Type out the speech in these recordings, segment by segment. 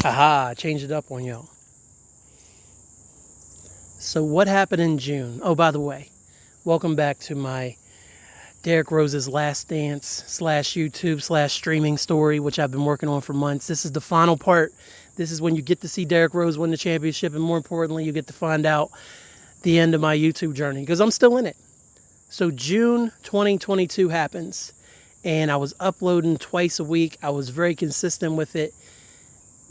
Aha, I changed it up on y'all. So what happened in June? Oh, by the way, welcome back to my Derrick Rose's Last Dance / YouTube / streaming story, which I've been working on for months. This is the final part. This is when you get to see Derrick Rose win the championship, and more importantly, you get to find out the end of my YouTube journey, because I'm still in it. So June 2022 happens, and I was uploading twice a week. I was very consistent with it.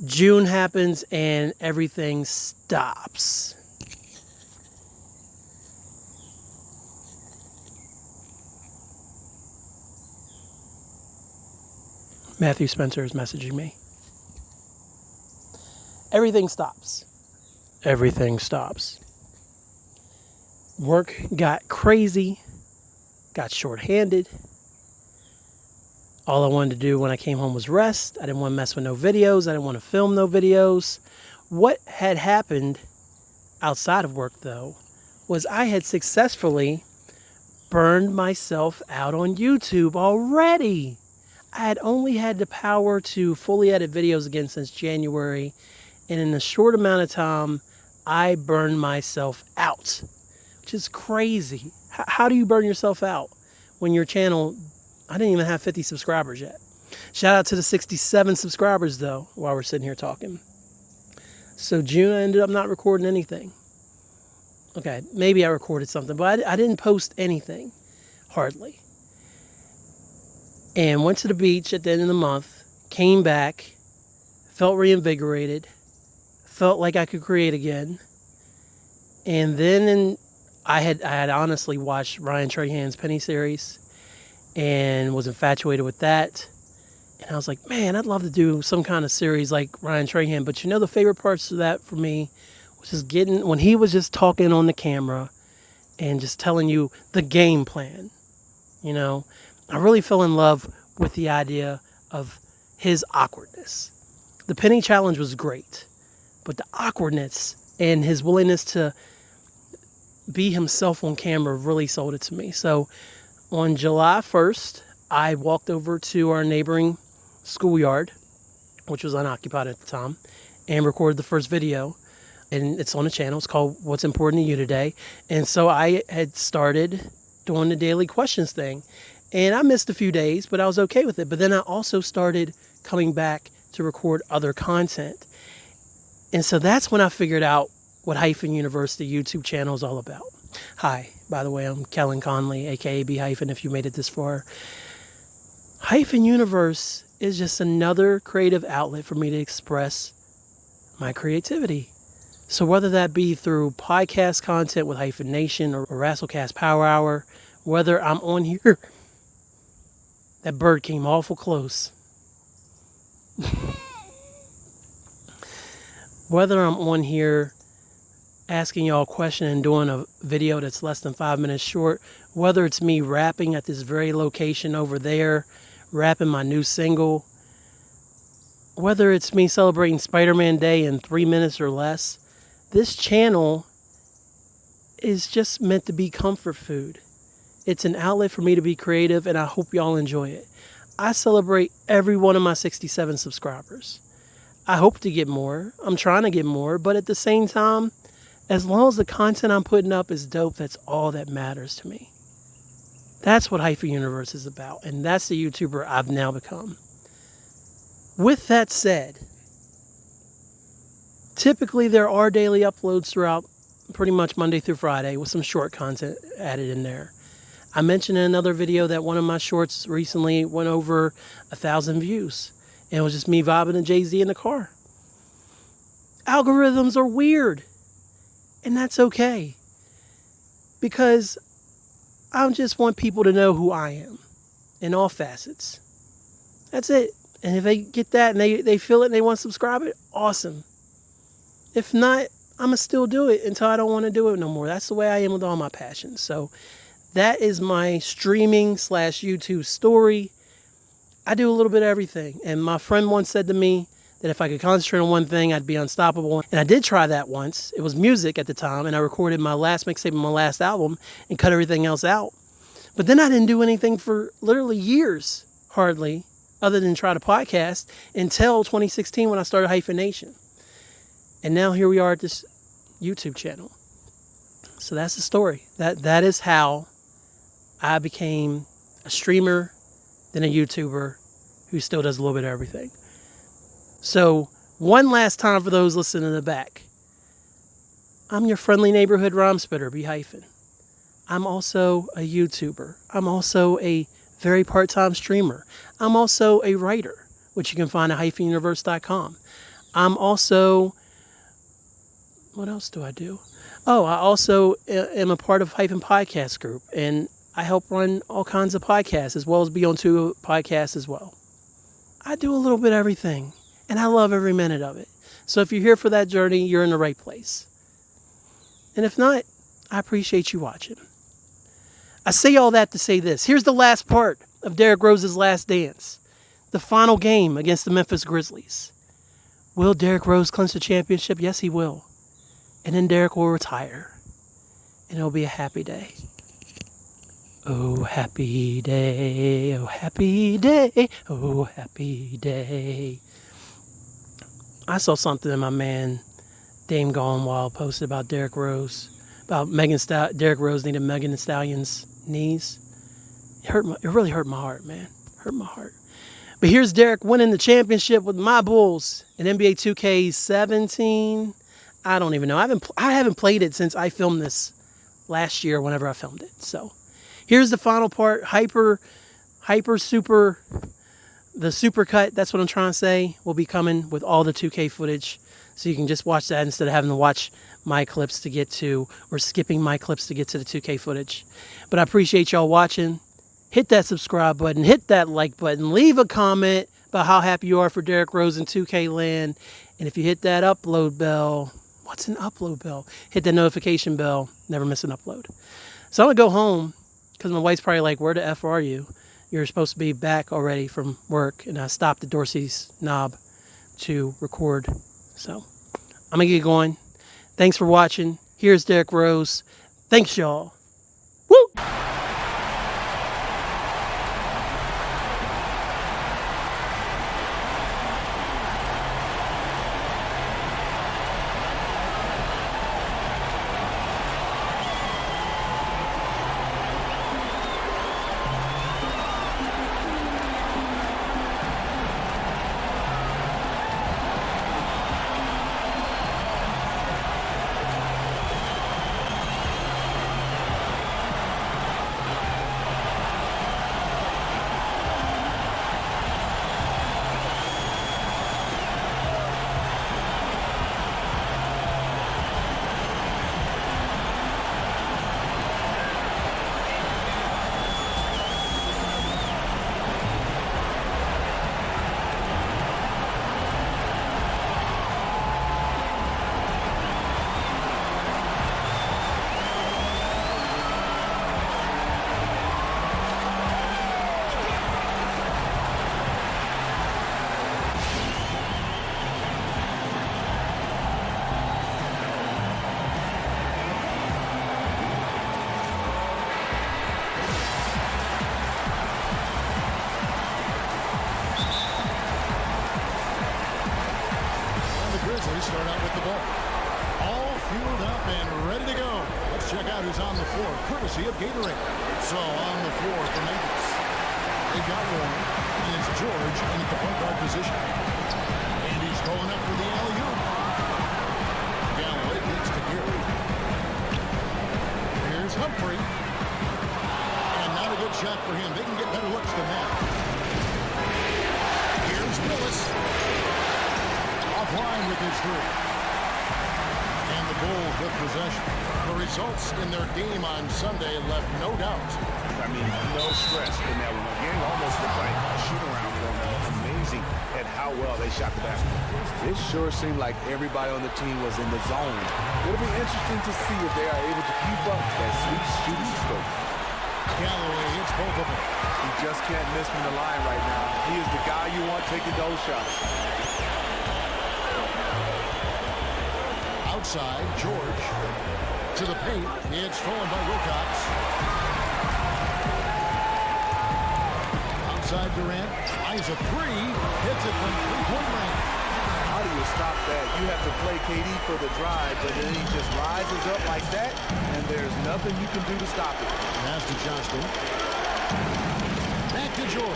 June happens, and everything stops. Matthew Spencer is messaging me. Everything stops. Everything stops. Work got crazy, got short-handed. All I wanted to do when I came home was rest. I didn't want to mess with no videos. I didn't want to film no videos. What had happened outside of work, though, was I had successfully burned myself out on YouTube already. I had only had the power to fully edit videos again since January, and in a short amount of time, I burned myself out, which is crazy. How do you burn yourself out when your channel, I didn't even have 50 subscribers yet. Shout out to the 67 subscribers, though, while we're sitting here talking. So June, I ended up not recording anything. Okay, maybe I recorded something, but I didn't post anything, hardly. And went to the beach at the end of the month, came back, felt reinvigorated, felt like I could create again. And then I had honestly watched Ryan Trahan's Penny series and was infatuated with that. And I was like, man, I'd love to do some kind of series like Ryan Trahan. But you know, the favorite parts of that for me was just when he was just talking on the camera and just telling you the game plan. You know, I really fell in love with the idea of his awkwardness. The Penny Challenge was great, but the awkwardness and his willingness to be himself on camera really sold it to me. So on July 1st, I walked over to our neighboring schoolyard, which was unoccupied at the time, and recorded the first video. And it's on the channel. It's called What's Important to You Today. And so I had started doing the daily questions thing. And I missed a few days, but I was okay with it. But then I also started coming back to record other content. And so that's when I figured out what HYPHEN Universe, the YouTube channel, is all about. Hi, by the way, I'm Kellen Conley, aka B Hyphen, if you made it this far. HYPHEN Universe is just another creative outlet for me to express my creativity. So whether that be through podcast content with HYPHEN Nation or Rasslecast Power Hour, whether I'm on here, that bird came awful close. Whether I'm on here asking y'all a question and doing a video that's less than 5 minutes short, whether it's me rapping at this very location over there, rapping my new single, whether it's me celebrating Spider-Man Day in 3 minutes or less, this channel is just meant to be comfort food. It's an outlet for me to be creative, and I hope y'all enjoy it. I celebrate every one of my 67 subscribers. I hope to get more. I'm trying to get more, but at the same time, as long as the content I'm putting up is dope, that's all that matters to me. That's what HYPHEN Universe is about, and that's the YouTuber I've now become. With that said, typically there are daily uploads throughout pretty much Monday through Friday with some short content added in there. I mentioned in another video that one of my shorts recently went over 1,000 views. And it was just me vibing to Jay-Z in the car. Algorithms are weird. And that's okay. Because I just want people to know who I am. In all facets. That's it. And if they get that and they feel it and they want to subscribe it, awesome. If not, I'm going to still do it until I don't want to do it no more. That's the way I am with all my passions. So that is my streaming / YouTube story. I do a little bit of everything. And my friend once said to me that if I could concentrate on one thing, I'd be unstoppable. And I did try that once. It was music at the time. And I recorded my last mixtape and my last album and cut everything else out. But then I didn't do anything for literally years, hardly, other than try to podcast until 2016 when I started Hyphen Nation. And now here we are at this YouTube channel. So that's the story. That is how I became a streamer, then a YouTuber who still does a little bit of everything. So one last time for those listening in the back. I'm your friendly neighborhood rhyme spitter, B-hyphen. I'm also a YouTuber. I'm also a very part-time streamer. I'm also a writer, which you can find at hyphenuniverse.com. I'm also... What else do I do? Oh, I also am a part of Hyphen Podcast Group, and I help run all kinds of podcasts, as well as be on 2 podcasts as well. I do a little bit of everything, and I love every minute of it. So if you're here for that journey, you're in the right place. And if not, I appreciate you watching. I say all that to say this. Here's the last part of Derrick Rose's last dance. The final game against the Memphis Grizzlies. Will Derrick Rose clinch the championship? Yes, he will. And then Derrick will retire. And it'll be a happy day. Oh, happy day. Oh, happy day. Oh, happy day. I saw something that my man Dame Gone Wild posted about Derrick Rose. About Derrick Rose needed Megan Thee Stallion's knees. It really hurt my heart, man. Hurt my heart. But here's Derrick winning the championship with my Bulls in NBA 2K17. I don't even know. I haven't played it since I filmed this last year whenever I filmed it. So here's the final part. Hyper super, the super cut, that's what I'm trying to say, will be coming with all the 2K footage. So you can just watch that instead of having to watch my clips to get to, or skipping my clips to get to the 2K footage. But I appreciate y'all watching. Hit that subscribe button, hit that like button, leave a comment about how happy you are for Derrick Rose in 2K land. And if you hit that upload bell, what's an upload bell? Hit that notification bell, never miss an upload. So I'm going to go home because my wife's probably like, where the F are you? You're supposed to be back already from work. And I stopped at Dorsey's Knob to record. So I'm going to get going. Thanks for watching. Here's Derrick Rose. Thanks, y'all. Woo! Start out with the ball. All fueled up and ready to go. Let's check out who's on the floor, courtesy of Gatorade. So on the floor for Memphis, they've got Warren, and it's George in the point guard position. And he's going up for the alley-oop. Galloway gets to Gary. Here's Humphrey. And not a good shot for him. They can get better looks than that. Here's Willis. Offline with his three. And the Bulls with possession. The results in their game on Sunday left no doubt. I mean, no stress in that one. Again, almost looked like a shoot-around for them. Amazing at how well they shot the basketball. It sure seemed like everybody on the team was in the zone. It'll be interesting to see if they are able to keep up that sweet shooting stroke. Galloway hits both of them. He just can't miss from the line right now. He is the guy you want taking those shots. Outside, George to the paint. It's stolen by Wilcox. outside Durant. Eyes a three. Hits it from three-point range. How do you stop that? You have to play KD for the drive, but then he just rises up like that, and there's nothing you can do to stop it. Pass to Johnston. Back to George.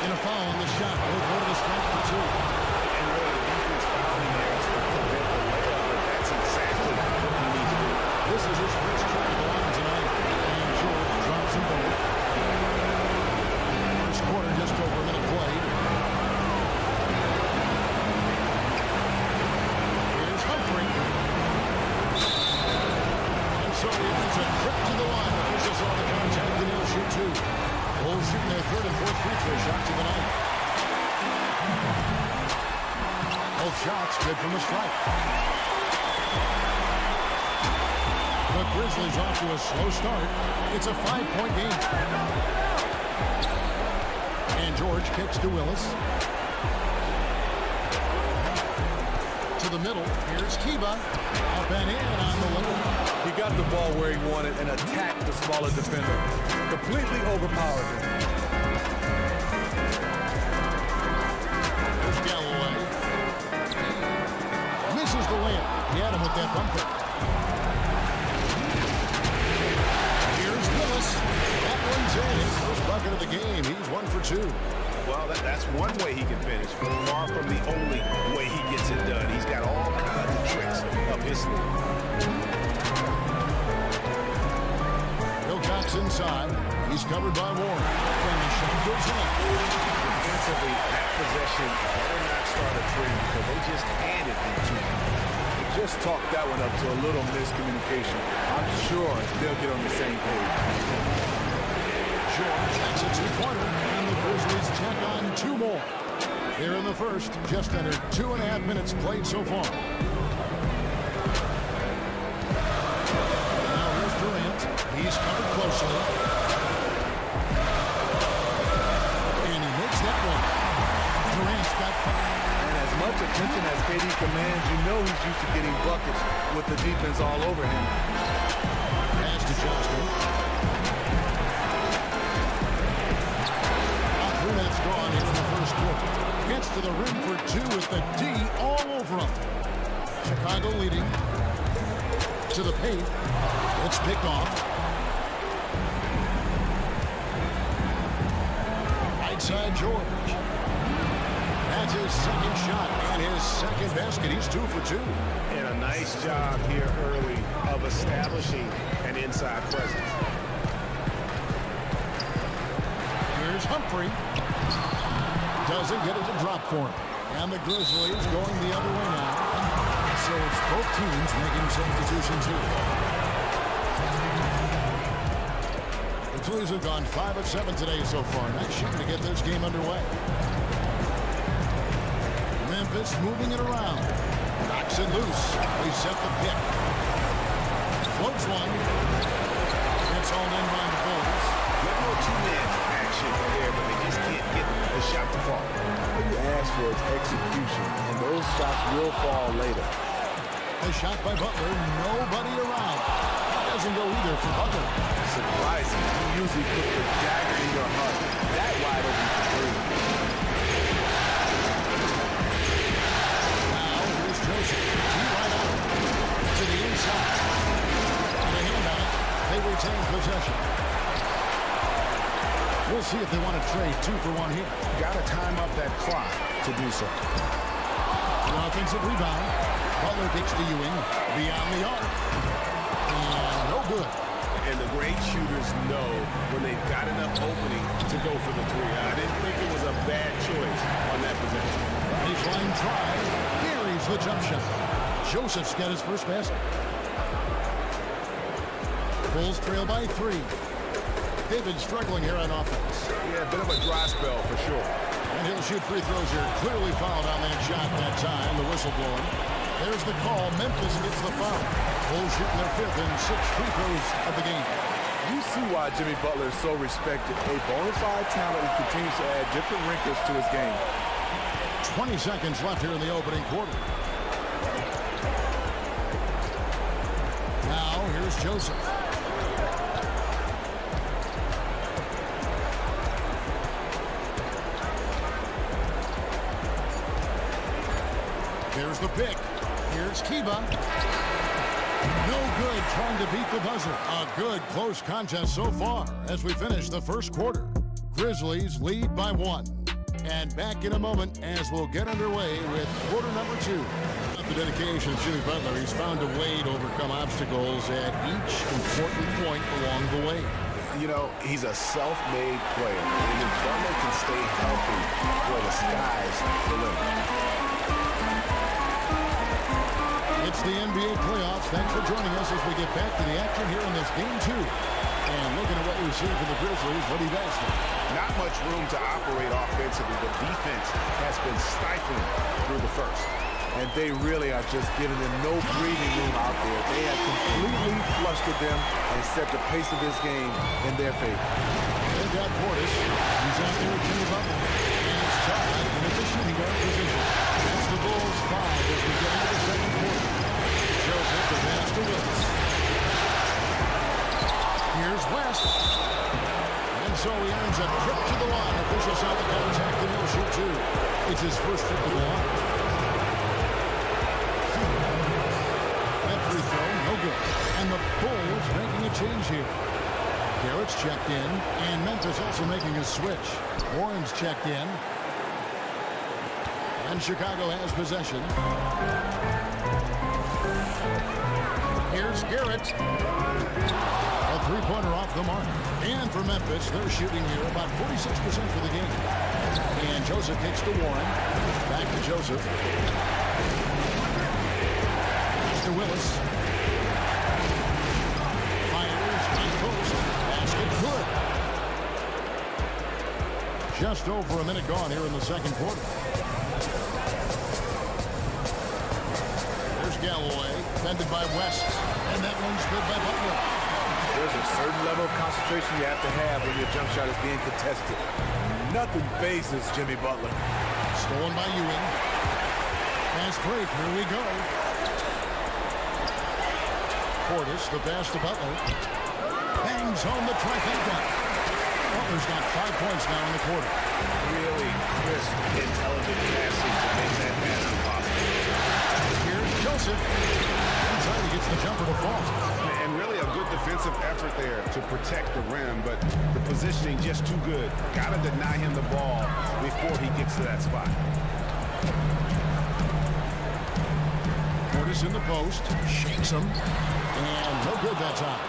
In a foul on the shot. He'll go to the strike for two. And really, the defense fouling there is to prevent the layup, but that's exactly what he needs to do. This is his first trip to the line tonight. And George drops them both. First quarter, just over a minute played. Here's Humphrey. And so it's a trip to the line. Officials on the contact, and he'll shoot two. Bulls shooting their third and fourth free throw shots of the night. Both shots good from the strike. The Grizzlies off to a slow start. It's a 5-point game. And George kicks to Willis. To the middle. Here's Kiba. Up and in on the layup. He got the ball where he wanted and attacked the smaller defender. Completely overpowered him. Here's Galloway. Misses the layup. He had him with that bumper. Here's Willis. That one's in. His first bucket of the game. He's 1 for 2. Well, that's one way he can finish, but far from the only way he gets it done. He's got all kinds of tricks up his sleeve. Wilcox inside. He's covered by Warren. And the shot goes in. Defensively, that possession better not start a trend because they just handed him to him. Just talk that one up to a little miscommunication. I'm sure they'll get on the same page. George takes a two-pointer, and the Grizzlies check on two more. Here in the first, just under 2.5 minutes played so far. Now here's Durant. He's covered closely. And he makes that one. Durant's got... And as much attention as KD commands, you know he's used to getting buckets with the defense all over him. Pass to Johnston. 3 minutes gone into the first quarter. Gets to the rim for two with the D all over him. Chicago leading. To the paint. It's picked off. Right side George. That's his second shot and his second basket. He's 2 for 2. And a nice job here early of establishing an inside presence. Here's Humphrey. Doesn't get it to drop for him. And the Grizzlies going the other way now. So it's both teams making substitutions here. The Grizzlies have gone 5 of 7 today so far. Nice shooting to get this game underway. Memphis moving it around. Knocks it loose. They set the pick. Floats one. It's all in by the Bulls. Get more two-man action there, but they just can't get the shot to fall. What you ask for is execution, and those shots will fall later. The shot by Butler. Nobody around. That doesn't go either for Butler. Surprising. He usually puts the dagger in your heart. That wide open for three. Now here's Joseph. He right out to the inside. And a hand on it. They retain possession. We'll see if they want to trade 2 for 1 here. Got to time up that clock to do so. The offensive rebound. Butler kicks to Ewing. Beyond the arc. And no good. And the great shooters know when they've got enough opening to go for the three. I didn't think it was a bad choice on that possession. Baseline drive. Buries the jump shot. Joseph's got his first basket. Bulls trail by 3. They've been struggling here on offense. Yeah, a bit of a dry spell for sure. And he'll shoot free throws here. Clearly fouled on that shot that time. The whistle blowing. There's the call. Memphis gets the foul. Bulls shooting their 5th and 6th free throws of the game. You see why Jimmy Butler is so respected. A bona fide talent who continues to add different wrinkles to his game. 20 seconds left here in the opening quarter. Now, here's Joseph. There's the pick. Here's Kiba. No good trying to beat the buzzer. A good close contest so far as we finish the first quarter. Grizzlies lead by 1. And back in a moment as we'll get underway with quarter number 2. The dedication of Jimmy Butler. He's found a way to overcome obstacles at each important point along the way. You know, he's a self-made player. And if Butler can stay healthy, well, the sky's the limit. It's the NBA playoffs. Thanks for joining us as we get back to the action here in this game 2. And looking at what we've seen from the Grizzlies, what do you guys think? Not much room to operate offensively. The defense has been stifling through the first. And they really are just giving them no breathing room out there. They have completely flustered them and set the pace of this game in their favor. They've got Portis. He's out there with Jimmy Butler. And it's Todd in the shooting guard position. That's the Bulls 5 as we get into the second quarter. Joseph, the pass to Willis. Here's West. And so he earns a trip to the line. Officials saw the contact and he'll shoot 2. It's his first trip to the line. That free throw, no good. And the Bulls making a change here. Garrett's checked in, and Memphis also making a switch. Warren's checked in. And Chicago has possession. Here's Garrett. A three-pointer off the mark. And for Memphis, they're shooting here about 46% for the game. And Joseph kicks to Warren. Back to Joseph. To Willis. Fires, high post, basket good. Just over a minute gone here in the second quarter. There's Galloway, defended by West, and that one's good by Butler. There's a certain level of concentration you have to have when your jump shot is being contested. Nothing phases Jimmy Butler. Stolen by Ewing. Fast break, here we go. Portis, the pass to Butler. Bangs home the trifecta. Butler's got 5 points now in the quarter. Really crisp, intelligent passing to make that pass possible. Here's Joseph. Inside, he gets the jumper to fall. And really a good defensive effort there to protect the rim, but the positioning just too good. Got to deny him the ball before he gets to that spot. Portis in the post, shakes him, and no good that time.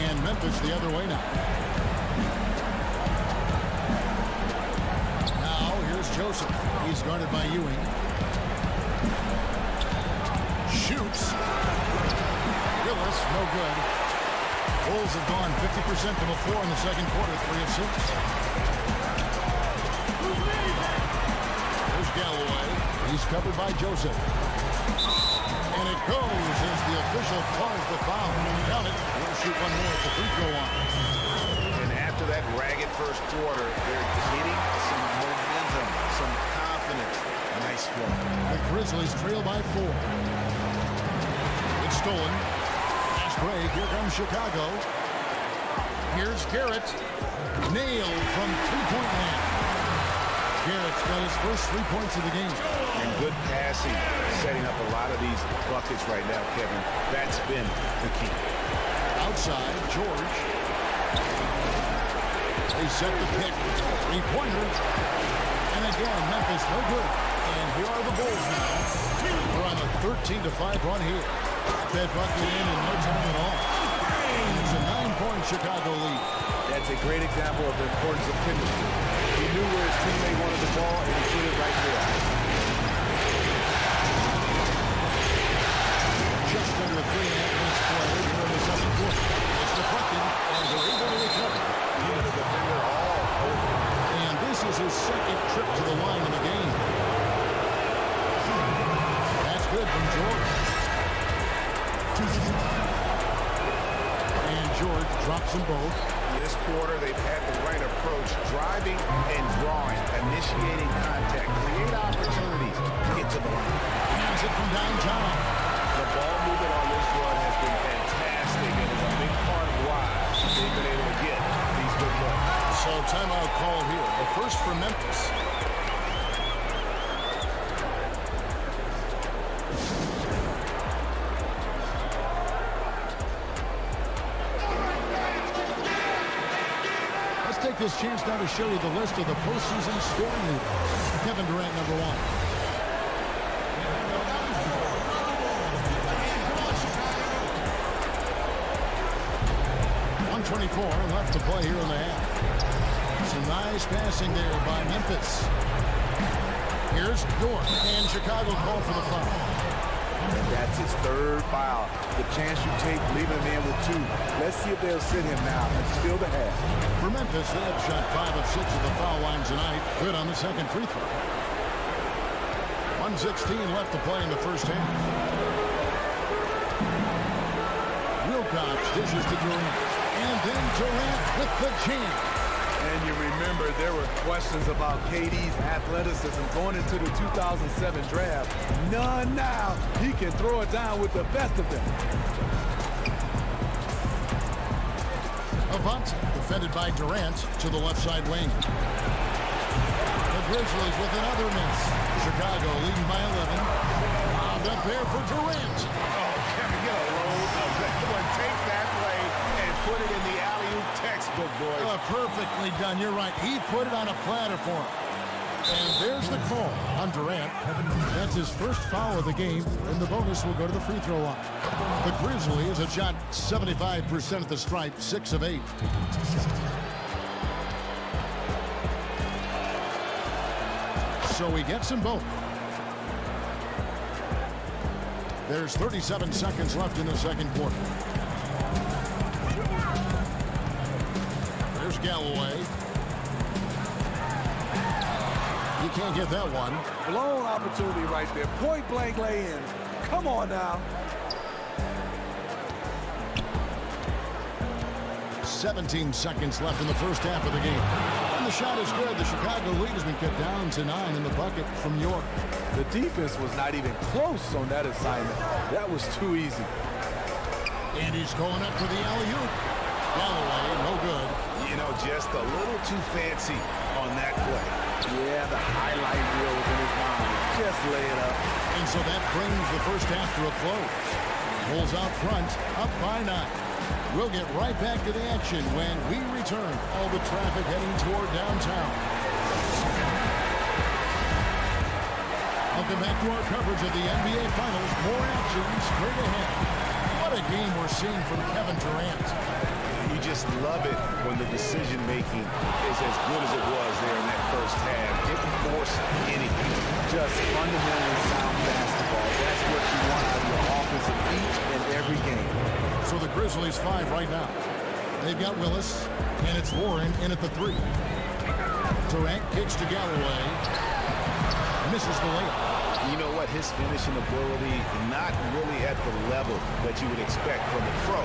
And Memphis the other way now. Now here's Joseph. He's guarded by Ewing. Shoots. Willis, no good. Bulls have gone 50% from the floor in the second quarter, 3 of 6. There's Galloway. He's covered by Joseph. And it goes as the official calls the foul. Count it. We'll shoot one more at the free throw line. And after that ragged first quarter, they're getting some momentum, some confidence. Nice flow. The Grizzlies trail by 4. It's stolen. Fast break. Here comes Chicago. Here's Garrett. Nailed from three-point land. Garrett's got his first 3 points of the game. And good passing, setting up a lot of these buckets right now, Kevin. That's been the key. Outside, George. They set the pick. Three-pointer. And again, Memphis no good. And here are the Bulls now. We're on a 13-5 run here. That bucket in no time at all. And it's a 9-point Chicago lead. That's a great example of the importance of chemistry. He knew where his teammate wanted the ball, and he put it right there. Just under 3.5 minutes play here in the second quarter. It's deflected, and they're able to recover. He was the defender all over. And this is his second trip to the line in the game. That's good from George. And George drops them both. This quarter, they've had the right approach, driving and drawing, initiating contact, create opportunities, get to the line. Hands it from downtown. The ball movement on this run has been fantastic and is a big part of why they've been able to get these good looks. So timeout call here. The first for Memphis. this chance now to show you the list of the postseason scoring leaders. Kevin Durant, number 1. 124 left to play here in the half. Some nice passing there by Memphis. Here's Dort, and Chicago called for the foul. And that's his 3rd foul. The chance you take, leaving him in with 2. Let's see if they'll sit him now and steal the half. For Memphis, they have shot 5 of 6 at the foul line tonight. Good on the second free throw. 1:16 left to play in the first half. Wilcox dishes to Durant. And then Durant with the jam. And you remember there were questions about KD's athleticism going into the 2007 draft. None now. He can throw it down with the best of them. Avant, defended by Durant to the left side wing. The Grizzlies with another miss. Chicago leading by 11. Lobbed up there for Durant. Oh, Kevin, get a load of that one. Take that play and put it in the alley-oop textbook, boys. Perfectly done. You're right. He put it on a platter for him. And there's the call on Durant. That's his first foul of the game, and the bonus will go to the free throw line. The Grizzlies have shot 75% at the stripe, 6 of 8. So he gets them both. There's 37 seconds left in the second quarter. There's Galloway. You can't get that one. Blown opportunity right there. Point blank lay in. Come on now. 17 seconds left in the first half of the game. And the shot is good. The Chicago lead has been cut down to 9 in the bucket from York. The defense was not even close on that assignment. That was too easy. And he's going up for the alley-oop. Galloway, no good. You know, just a little too fancy on that play. Yeah, the highlight reel was in his mind. Just lay it up. And so that brings the first half to a close. Bulls out front, up by 9. We'll get right back to the action when we return. All the traffic heading toward downtown. Welcome back to our coverage of the NBA Finals. More action straight ahead. What a game we're seeing from Kevin Durant. You just love it when the decision-making is as good as it was there in that first half. Didn't force anything. Just fundamentally sound basketball. That's what you want out of your offense in each and every game. So the Grizzlies 5 right now. They've got Willis, and it's Warren in at the 3. Durant kicks to Galloway. Misses the layup. You know what? His finishing ability, not really at the level that you would expect from a pro,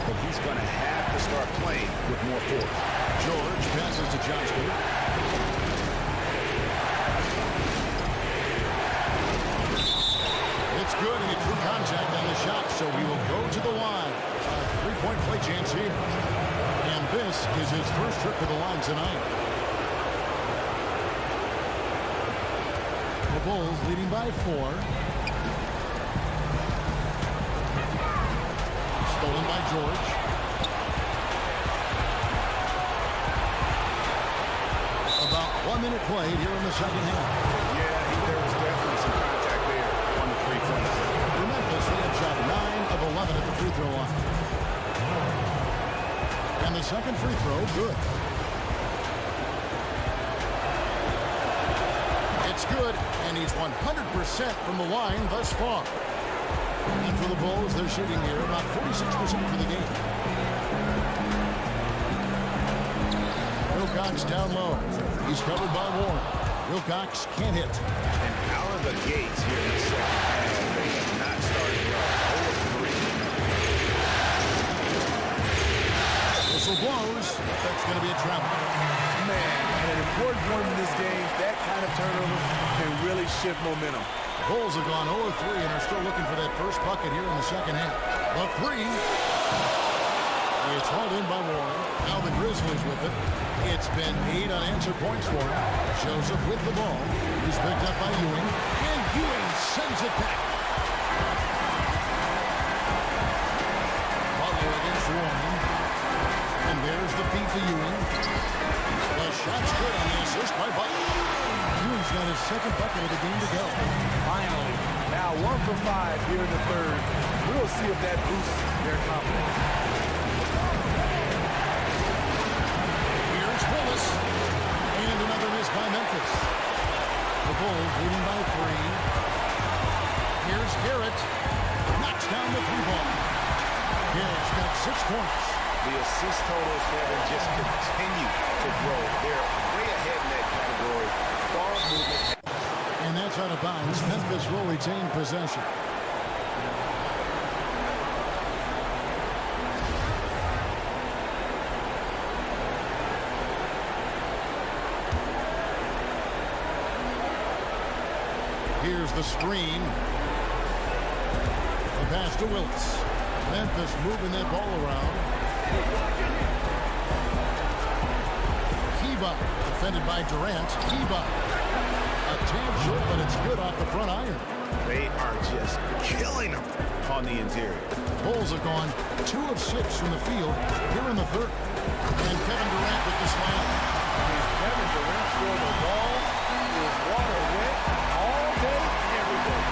but he's going to have to start playing with more force. George passes to Johnston. It's good, and he drew contact on the shot, so he will go to the line. A three-point play chance here. And this is his first trip to the line tonight. The Bulls leading by 4. Stolen by George. About 1 minute played here in the second half. Yeah, there was definitely some contact there on the three-pointer. For Memphis, they have shot 9 of 11 at the free throw line. And the second free throw, good. It's good, and he's 100% from the line thus far. And for the Bulls, they're shooting here about 46% for the game. Wilcox down low. He's covered by Warren. Wilcox can't hit. And out of the gates here in the second half, they have not started well. 0 of 3. Whistle blows. That's going to be a travel. Man, at an important point in this game, that kind of turnover can really shift momentum. Bulls have gone 0 of 3 and are still looking for that first bucket here in the second half. The 3. It's hauled in by Warren. Now the Grizzlies with it. It's been 8 unanswered points for him. Joseph with the ball. He's picked up by Ewing. And Ewing sends it back. Butler against Warren. And there's the feed to Ewing. shot's good on the assist by Butler. He's got his second bucket of the game to go. Finally. Now 1 for 5 here in the third. We'll see if that boosts their confidence. Here's Willis. And another miss by Memphis. The Bulls leading by 3. Here's Garrett. Knocks down the 3-ball. Garrett's got 6 points. The assist totals for them just continue to grow. They're way ahead in that category. Ball movement. And that's out of bounds. Memphis will retain possession. Here's the screen. The pass to Willis. Memphis moving that ball around. Kiba, defended by Durant. Kiba. A tad short, but it's good off the front iron. They are just killing them on the interior. Bulls have gone 2 of 6 from the field here in the third. And Kevin Durant with the slam. Kevin Durant scored the ball. Is water wet all day, every day.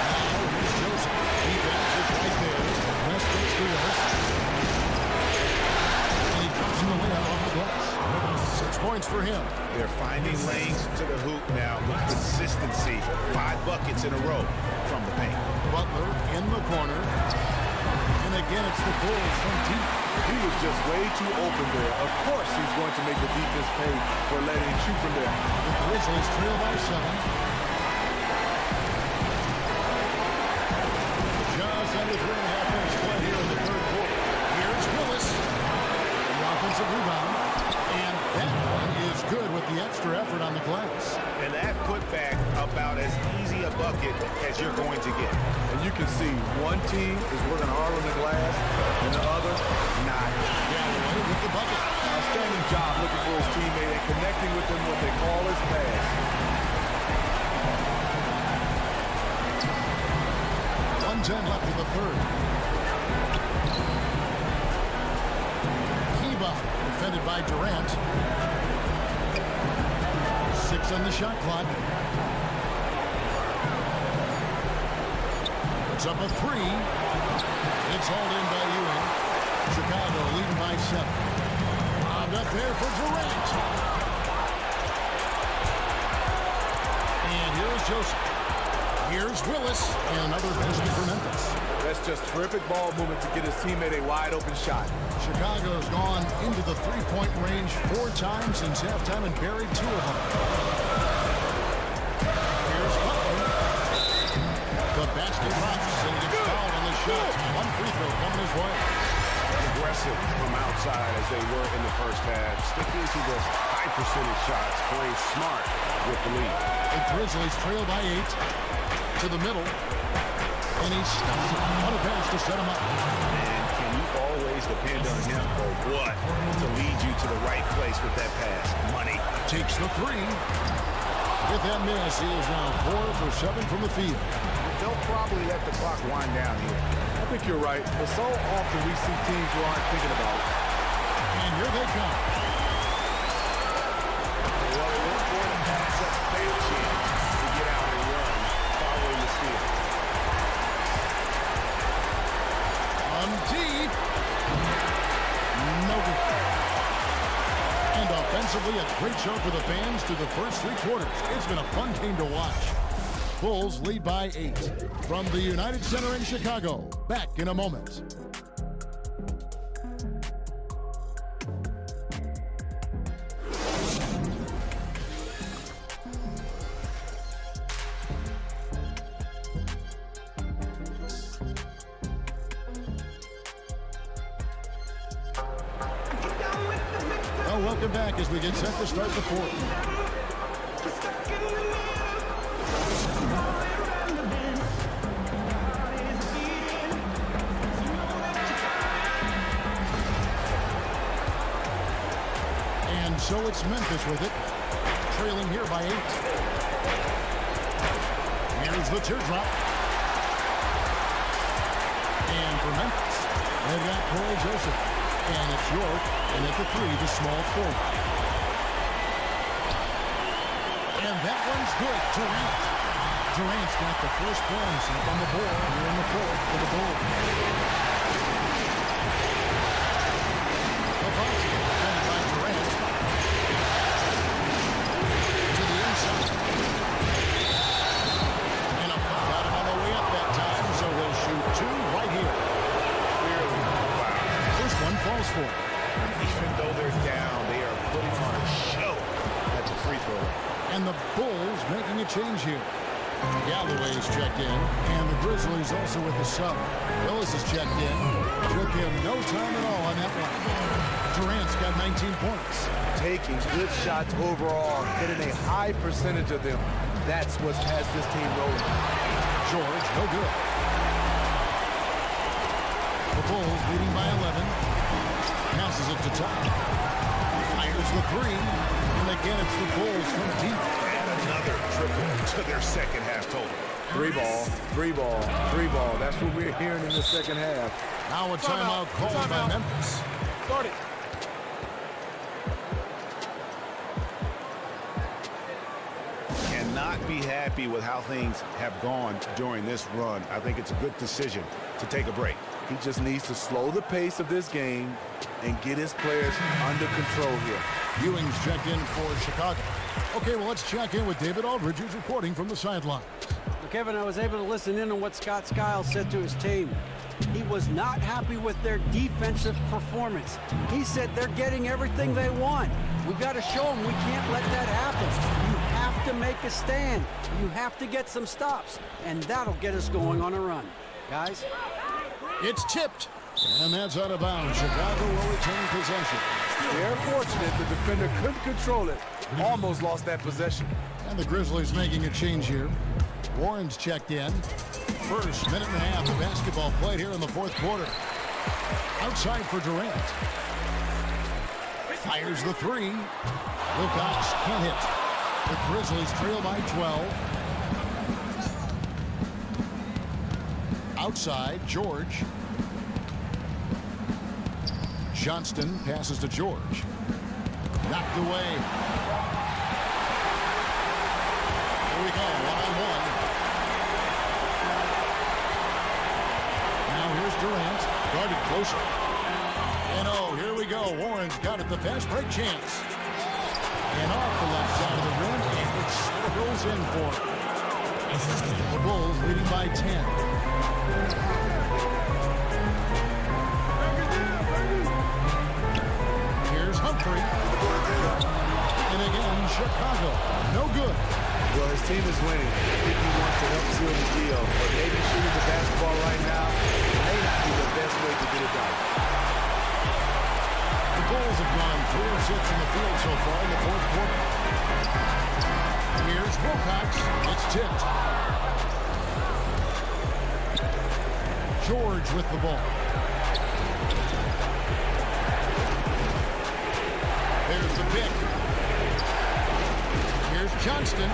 Now here's Joseph. He bounces right there. West takes the Willis. And he drops in the layup off the glass. 6 points for him. They're finding lanes to the hoop now with consistency. 5 buckets in a row from the paint. Butler in the corner. And again, it's the Bulls from deep. He was just way too open there. Of course he's going to make the defense pay for letting him shoot from there. The Grizzlies trail by 7. Just under 3.5 minutes play here in the third quarter. Here's Willis. The offensive rebound. And that one is good with the extra effort on the glass. And that putback about as easy a bucket as you're going to get. And you can see one team is working hard on the glass and the other not. Galloway with the bucket. Outstanding job looking for his teammate and connecting with him what they call his pass. 1:10 left in the third. Kiba defended by Durant. 6 on the shot clock. It's up a 3. It's hauled in by Ewing. Chicago leading by 7. Bobbed up there for Durant. And here's Joseph. Here's Willis. And another basket for Memphis. That's just terrific ball movement to get his teammate a wide-open shot. Chicago's gone into the three-point range 4 times since halftime and buried 2 of them. Here's Butler. The basket drops and he gets fouled on the shot. 1 free throw coming his way. Aggressive from outside as they were in the first half. Sticking to the high percentage shots. Playing smart with the lead. The Grizzlies trail by 8 to the middle. And he stuffs it on a pass to set him up. And can you always depend on him or what to lead you to the right place with that pass? Money. Takes the 3. With that miss, he is now 4 for 7 from the field. They'll probably let the clock wind down here. I think you're right, but so often we see teams who aren't thinking about it. And here they come. Well, they won't go to pass up their chance to get out and run following the steal. On deep. No good. And offensively, a great show for the fans through the first 3 quarters. It's been a fun game to watch. Bulls lead by 8 from the United Center in Chicago. Back in a moment. Well, welcome back as we get set to start the fourth. And so it's Memphis with it, trailing here by 8. Here's the teardrop. And for Memphis, they've got Corey Joseph. And it's York, and at the 3, the small forward. And that one's good. Durant's got the first points up on the board here in the 4th for the Bulls. Defended by Durant. To the inside. And a foul. Got him on the way up that time, so he'll shoot 2 right here. Clearly, wow. First one falls for him. Even though they're down, they are putting on a show at the free throw line. And the Bulls making a change here. Galloway's checked in, and the Grizzlies also with the sub. Willis is checked in. Took him no time at all on that one. Durant's got 19 points. Taking good shots overall, hitting a high percentage of them. That's what has this team rolling. George, no good. The Bulls leading by 11. Passes it to Top. Fires the 3. And again, it's the Bulls from deep. Another triple to their second half total. 3 ball, 3 ball, 3 ball. That's what we're hearing in the second half. Now a timeout called by Memphis. Start it. Cannot be happy with how things have gone during this run. I think it's a good decision to take a break. He just needs to slow the pace of this game and get his players under control here. Ewing's checked in for Chicago. Okay, well, let's check in with David Aldridge, who's reporting from the sidelines. Well, Kevin, I was able to listen in on what Scott Skiles said to his team. He was not happy with their defensive performance. He said they're getting everything they want. We've got to show them we can't let that happen. You have to make a stand. You have to get some stops, and that'll get us going on a run. Guys? It's tipped, and that's out of bounds. Chicago will retain possession. They're fortunate the defender couldn't control it. Almost lost that possession. And the Grizzlies making a change here. Warren's checked in. First minute and a half of basketball played here in the 4th quarter. Outside for Durant. Fires the 3. Wilcox can't hit. The Grizzlies trail by 12. Outside, George. Johnston passes to George. Knocked away. Here we go, one-on-one. Now here's Durant, guarded closer. And oh, here we go. Warren's got it, the fast break chance. And off the left side of the rim, and it swirls in for him. The Bulls leading by 10. Humphrey. And again, Chicago. No good. Well, his team is winning. I think he wants to help seal the deal. But maybe shooting the basketball right now may not be the best way to get it done. The Bulls have gone 3 of 6 in the field so far in the 4th quarter. Here's Wilcox. It's tipped. George with the ball. There's the pick. Here's Johnston.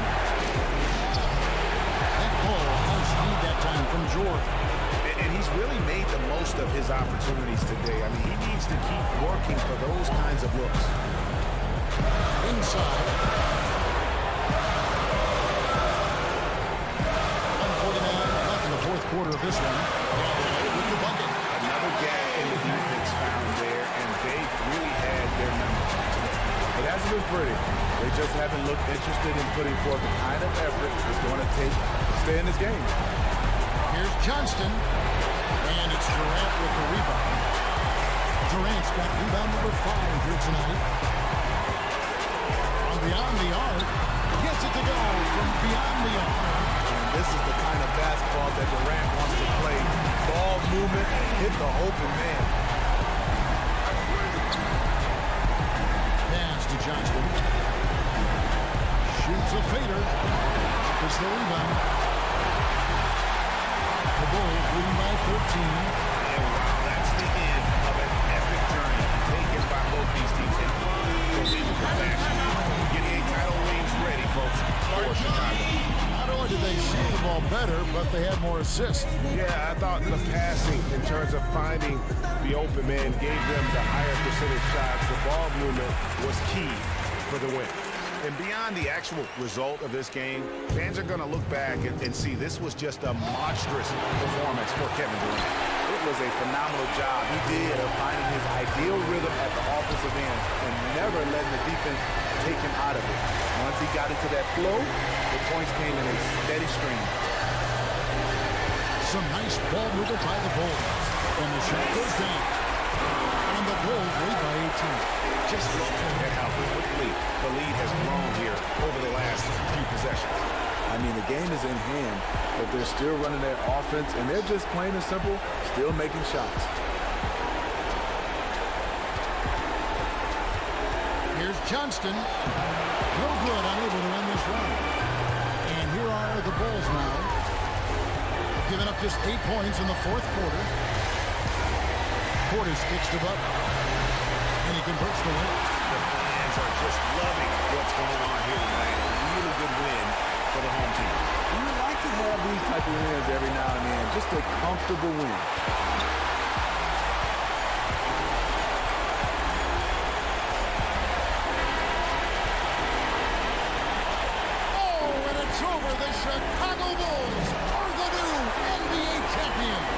That ball has speed that time from George. And he's really made the most of his opportunities today. I mean, he needs to keep working for those kinds of looks. Inside. 1:49 left in the 4th quarter of this one. With the bucket. Another gap in the defense found there, and they've really had their number. It hasn't been pretty. They just haven't looked interested in putting forth the kind of effort it's going to take to stay in this game. Here's Johnston. And it's Durant with the rebound. Durant's got rebound number 5 here tonight. From beyond the arc. Gets it to go from beyond the arc. And this is the kind of basketball that Durant wants to play. Ball movement, hit the open man. Pass to Johnston. Shoots a fader. It's the rebound. The Bulls leading by 13. And wow, that's the end of an epic journey taken by both these teams. Unbelievable fashion. Getting a title rings ready, folks, for Chicago. Not only did they see the ball ball better, but they had more assists. Yeah, I thought the passing in terms of finding the open man gave them the higher percentage shots. The ball movement was key for the win. And beyond the actual result of this game, fans are going to look back and see this was just a monstrous performance for Kevin Durant. It was a phenomenal job he did of finding his ideal rhythm at the offensive end and never letting the defense take him out of it. Once he got into that flow, the points came in a steady stream. Some nice ball movement by the Bulls. And the shot goes down. And the Bulls lead by 18. Just look at how quickly the lead has grown here over the last few possessions. I mean, the game is in hand, but they're still running their offense, and they're just plain and simple, still making shots. Here's Johnston. No good, unable to win this round. And here are the Bulls now. Giving up just 8 points in the fourth quarter. Portis kicks to Butler. And he converts the win. The fans are just loving what's going on here tonight. A really good win for the home team. We like to have these type of wins every now and then, just a comfortable win. Oh, and it's over. The Chicago Bulls are the new NBA champions.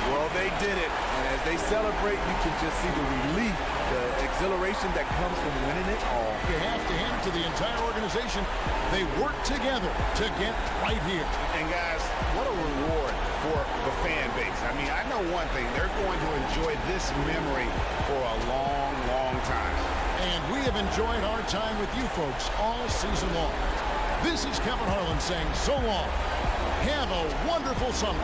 Well, they did it, and as they celebrate, you can just see the relief, the exhilaration that comes from winning it all. You have to hand it to the entire organization. They worked together to get right here. And guys, what a reward for the fan base. I mean, I know one thing. They're going to enjoy this memory for a long, long time. And we have enjoyed our time with you folks all season long. This is Kevin Harlan saying so long. Have a wonderful summer.